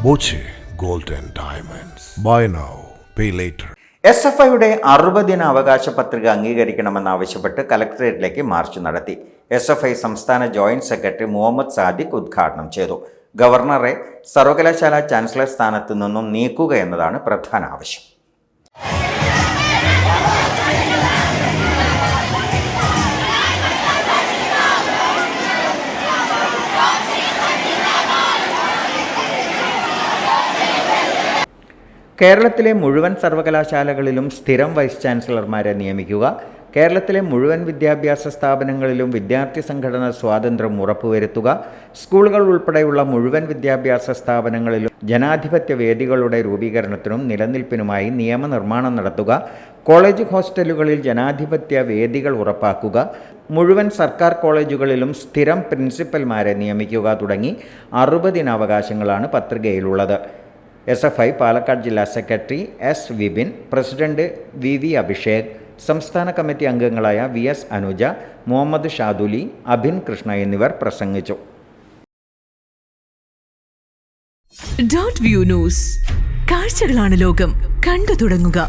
Boche gold and diamonds. Buy now pay later. SFIയുടെ 60-ദിന അവകാശ പത്രിക അംഗീകരിക്കണമെന്നാവശ്യപ്പെട്ട് കലക്ടറേറ്റിലേക്ക് മാർച്ച് നടത്തി. SFI സംസ്ഥാന ജോയിന്റ് സെക്രട്ടറി മുഹമ്മദ് സാദിഖ് ഉദ്ഘാടനം ചെയ്തു. ഗവർണറെ സർവകലാശാല ചാൻസലർ സ്ഥാനത്തു നിന്നും നീക്കുക എന്നതാണ് പ്രധാന ആവശ്യം. കേരളത്തിലെ മുഴുവൻ സർവകലാശാലകളിലും സ്ഥിരം വൈസ് ചാൻസലർമാരെ നിയമിക്കുക. കേരളത്തിലെ മുഴുവൻ വിദ്യാഭ്യാസ സ്ഥാപനങ്ങളിലും വിദ്യാർത്ഥി സംഘടനാ സ്വാതന്ത്ര്യം ഉറപ്പുവരുത്തുക. സ്കൂളുകൾ ഉൾപ്പെടെയുള്ള മുഴുവൻ വിദ്യാഭ്യാസ സ്ഥാപനങ്ങളിലും ജനാധിപത്യ വേദികളുടെ രൂപീകരണത്തിനും നിലനിൽപ്പിനുമായി നിയമനിർമ്മാണം നടത്തുക. കോളേജ് ഹോസ്റ്റലുകളിൽ ജനാധിപത്യ വേദികൾ ഉറപ്പാക്കുക. മുഴുവൻ സർക്കാർ കോളേജുകളിലും സ്ഥിരം പ്രിൻസിപ്പൽമാരെ നിയമിക്കുക തുടങ്ങി 60 ദിനാവകാശങ്ങളാണ് പത്രികയിലുള്ളത്. SFI പാലക്കാട് ജില്ലാ secretary S. Vipin, president VV. Abhishek, സംസ്ഥാന കമ്മിറ്റി അംഗങ്ങളായ VS. അനുജ, മുഹമ്മദ് ഷാദുലി, അഭിൻ കൃഷ്ണ എന്നിവർ പ്രസംഗിച്ചു. ഡോട്ട് വ്യൂ ന്യൂസ്, കാഴ്ചകളാണ് ലോകം, കണ്ടു തുടങ്ങുക.